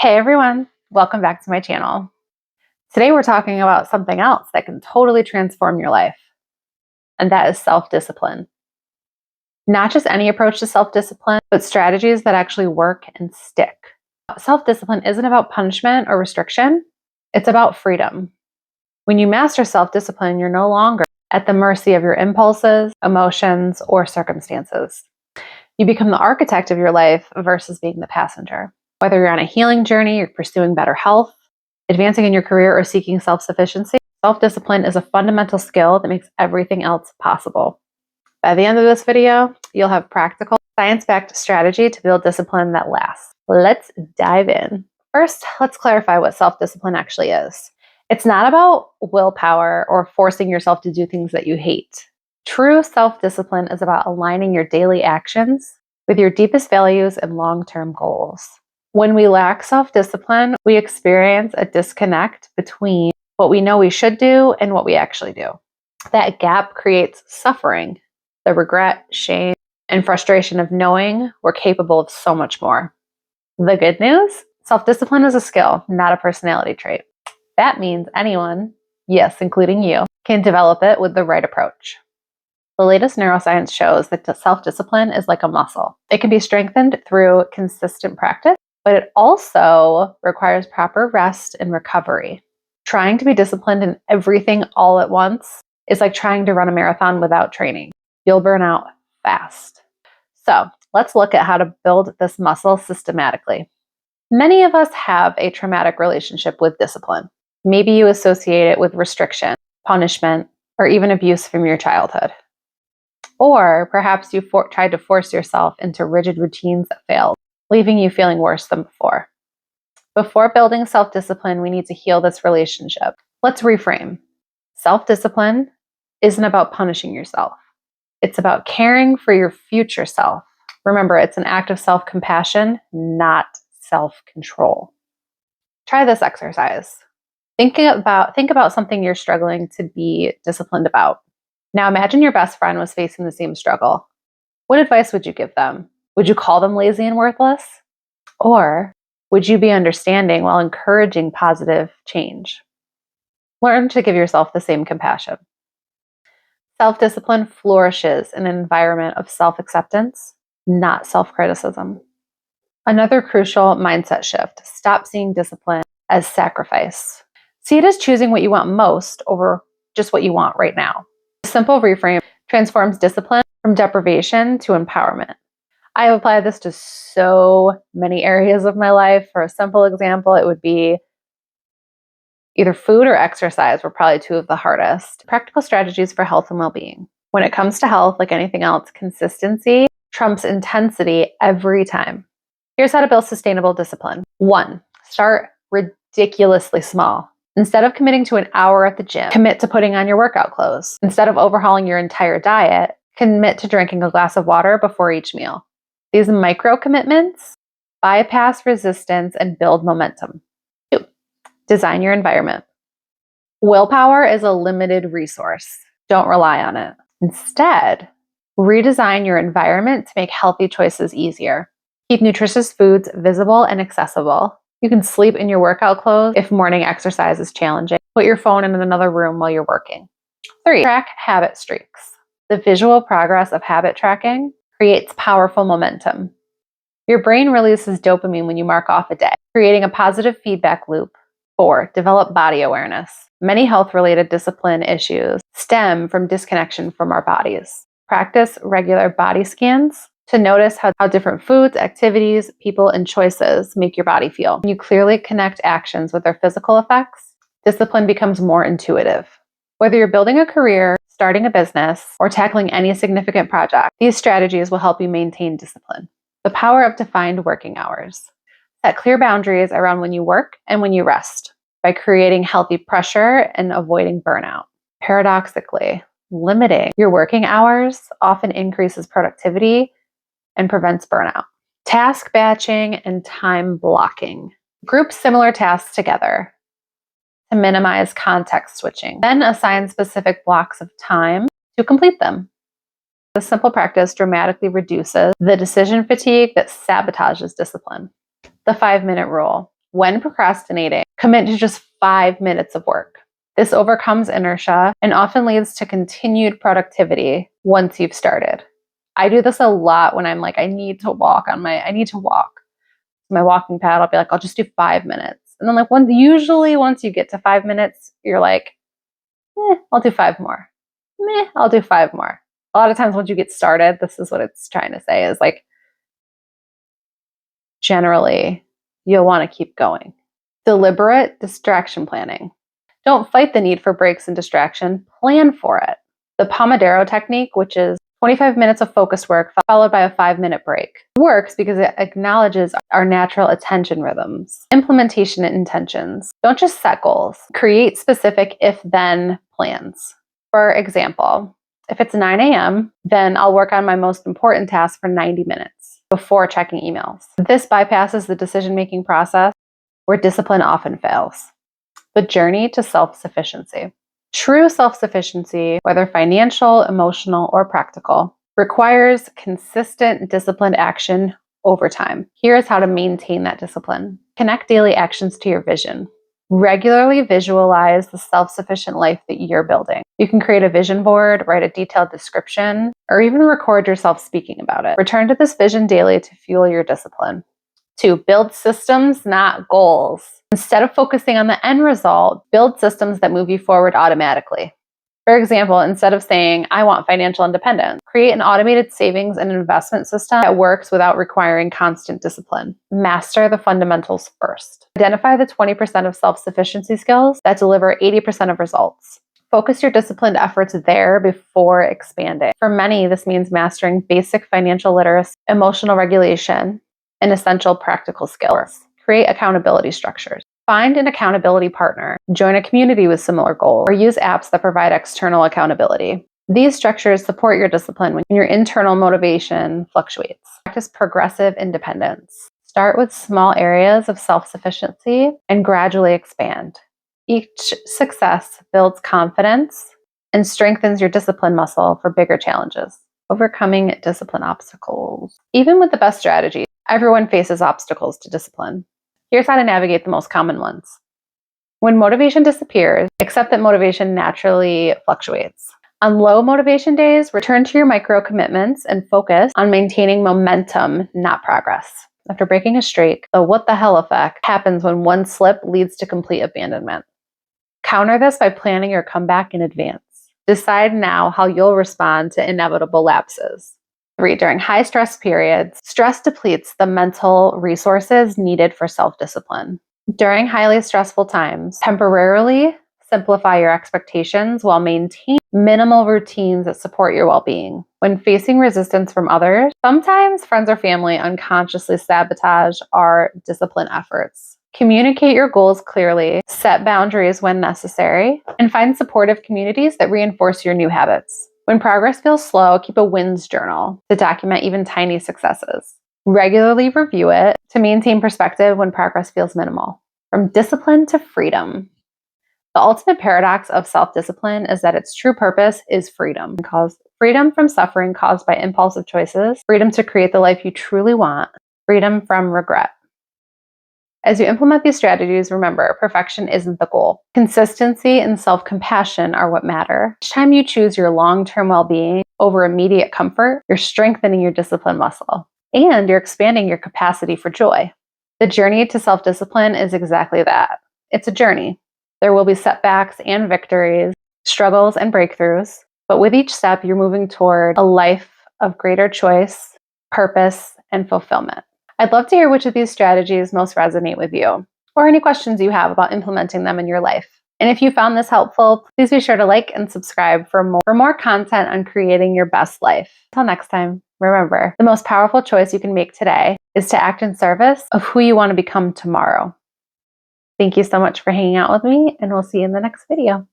Hey everyone, welcome back to my channel. Today we're talking about something else that can totally transform your life, and that is self-discipline. Not just any approach to self-discipline, but strategies that actually work and stick. Self-discipline isn't about punishment or restriction, it's about freedom. When you master self-discipline, you're no longer at the mercy of your impulses, emotions, or circumstances. You become the architect of your life versus being the passenger. Whether you're on a healing journey, you're pursuing better health, advancing in your career, or seeking self-sufficiency, self-discipline is a fundamental skill that makes everything else possible. By the end of this video, you'll have practical, science-backed strategy to build discipline that lasts. Let's dive in. First, let's clarify what self-discipline actually is. It's not about willpower or forcing yourself to do things that you hate. True self-discipline is about aligning your daily actions with your deepest values and long-term goals. When we lack self-discipline, we experience a disconnect between what we know we should do and what we actually do. That gap creates suffering, the regret, shame, and frustration of knowing we're capable of so much more. The good news? Self-discipline is a skill, not a personality trait. That means anyone, yes, including you, can develop it with the right approach. The latest neuroscience shows that self-discipline is like a muscle. It can be strengthened through consistent practice, but it also requires proper rest and recovery. Trying to be disciplined in everything all at once is like trying to run a marathon without training. You'll burn out fast. So let's look at how to build this muscle systematically. Many of us have a traumatic relationship with discipline. Maybe you associate it with restriction, punishment, or even abuse from your childhood. Or perhaps you tried to force yourself into rigid routines that failed, leaving you feeling worse than before. Before building self-discipline, we need to heal this relationship. Let's reframe. Self-discipline isn't about punishing yourself. It's about caring for your future self. Remember, it's an act of self-compassion, not self-control. Try this exercise. Think about something you're struggling to be disciplined about. Now imagine your best friend was facing the same struggle. What advice would you give them? Would you call them lazy and worthless? Or would you be understanding while encouraging positive change? Learn to give yourself the same compassion. Self-discipline flourishes in an environment of self-acceptance, not self-criticism. Another crucial mindset shift: stop seeing discipline as sacrifice. See it as choosing what you want most over just what you want right now. A simple reframe transforms discipline from deprivation to empowerment. I have applied this to so many areas of my life. For a simple example, it would be either food or exercise were probably two of the hardest. Practical strategies for health and well-being. When it comes to health, like anything else, consistency trumps intensity every time. Here's how to build sustainable discipline. 1, start ridiculously small. Instead of committing to an hour at the gym, commit to putting on your workout clothes. Instead of overhauling your entire diet, commit to drinking a glass of water before each meal. These micro commitments bypass resistance and build momentum. 2, design your environment. Willpower is a limited resource. Don't rely on it. Instead, redesign your environment to make healthy choices easier. Keep nutritious foods visible and accessible. You can sleep in your workout clothes if morning exercise is challenging. Put your phone in another room while you're working. 3, track habit streaks. The visual progress of habit tracking creates powerful momentum. Your brain releases dopamine when you mark off a day, creating a positive feedback loop. 4, develop body awareness. Many health-related discipline issues stem from disconnection from our bodies. Practice regular body scans to notice how different foods, activities, people, and choices make your body feel. When you clearly connect actions with their physical effects, discipline becomes more intuitive. Whether you're building a career, starting a business, or tackling any significant project, these strategies will help you maintain discipline. The power of defined working hours. Set clear boundaries around when you work and when you rest by creating healthy pressure and avoiding burnout. Paradoxically, limiting your working hours often increases productivity and prevents burnout. Task batching and time blocking. Group similar tasks together to minimize context switching. Then assign specific blocks of time to complete them. This simple practice dramatically reduces the decision fatigue that sabotages discipline. The 5-minute rule. When procrastinating, commit to just 5 minutes of work. This overcomes inertia and often leads to continued productivity once you've started. I do this a lot when I'm like, I need to walk. My walking pad, I'll be like, I'll just do 5 minutes. And then like once you get to 5 minutes, you're like, I'll do 5 more. I'll do 5 more. A lot of times once you get started, this is what it's trying to say is like, generally, you'll want to keep going. Deliberate distraction planning. Don't fight the need for breaks and distraction, plan for it. The Pomodoro technique, which is 25 minutes of focused work followed by a 5-minute break, works because it acknowledges our natural attention rhythms. Implementation and intentions. Don't just set goals. Create specific if-then plans. For example, if it's 9 a.m., then I'll work on my most important task for 90 minutes before checking emails. This bypasses the decision-making process where discipline often fails. The journey to self-sufficiency. True self-sufficiency, whether financial, emotional, or practical, requires consistent, disciplined action over time. Here's how to maintain that discipline. Connect daily actions to your vision. Regularly visualize the self-sufficient life that you're building. You can create a vision board, write a detailed description, or even record yourself speaking about it. Return to this vision daily to fuel your discipline. 2, build systems, not goals. Instead of focusing on the end result, build systems that move you forward automatically. For example, instead of saying, I want financial independence, create an automated savings and investment system that works without requiring constant discipline. Master the fundamentals first. Identify the 20% of self-sufficiency skills that deliver 80% of results. Focus your disciplined efforts there before expanding. For many, this means mastering basic financial literacy, emotional regulation, and essential practical skills. Create accountability structures. Find an accountability partner, join a community with similar goals, or use apps that provide external accountability. These structures support your discipline when your internal motivation fluctuates. Practice progressive independence. Start with small areas of self-sufficiency and gradually expand. Each success builds confidence and strengthens your discipline muscle for bigger challenges. Overcoming discipline obstacles. Even with the best strategies, everyone faces obstacles to discipline. Here's how to navigate the most common ones. When motivation disappears, accept that motivation naturally fluctuates. On low motivation days, return to your micro commitments and focus on maintaining momentum, not progress. After breaking a streak, the what the hell effect happens when one slip leads to complete abandonment. Counter this by planning your comeback in advance. Decide now how you'll respond to inevitable lapses. 3, during high stress periods, stress depletes the mental resources needed for self-discipline. During highly stressful times, temporarily simplify your expectations while maintaining minimal routines that support your well-being. When facing resistance from others, sometimes friends or family unconsciously sabotage our discipline efforts. Communicate your goals clearly, set boundaries when necessary, and find supportive communities that reinforce your new habits. When progress feels slow, keep a wins journal to document even tiny successes. Regularly review it to maintain perspective when progress feels minimal. From discipline to freedom. The ultimate paradox of self-discipline is that its true purpose is freedom. Freedom from suffering caused by impulsive choices, freedom to create the life you truly want, freedom from regret. As you implement these strategies, remember, perfection isn't the goal. Consistency and self-compassion are what matter. Each time you choose your long-term well-being over immediate comfort, you're strengthening your discipline muscle, and you're expanding your capacity for joy. The journey to self-discipline is exactly that. It's a journey. There will be setbacks and victories, struggles and breakthroughs, but with each step, you're moving toward a life of greater choice, purpose, and fulfillment. I'd love to hear which of these strategies most resonate with you, or any questions you have about implementing them in your life. And if you found this helpful, please be sure to like and subscribe for more content on creating your best life. Until next time, remember, the most powerful choice you can make today is to act in service of who you want to become tomorrow. Thank you so much for hanging out with me, and we'll see you in the next video.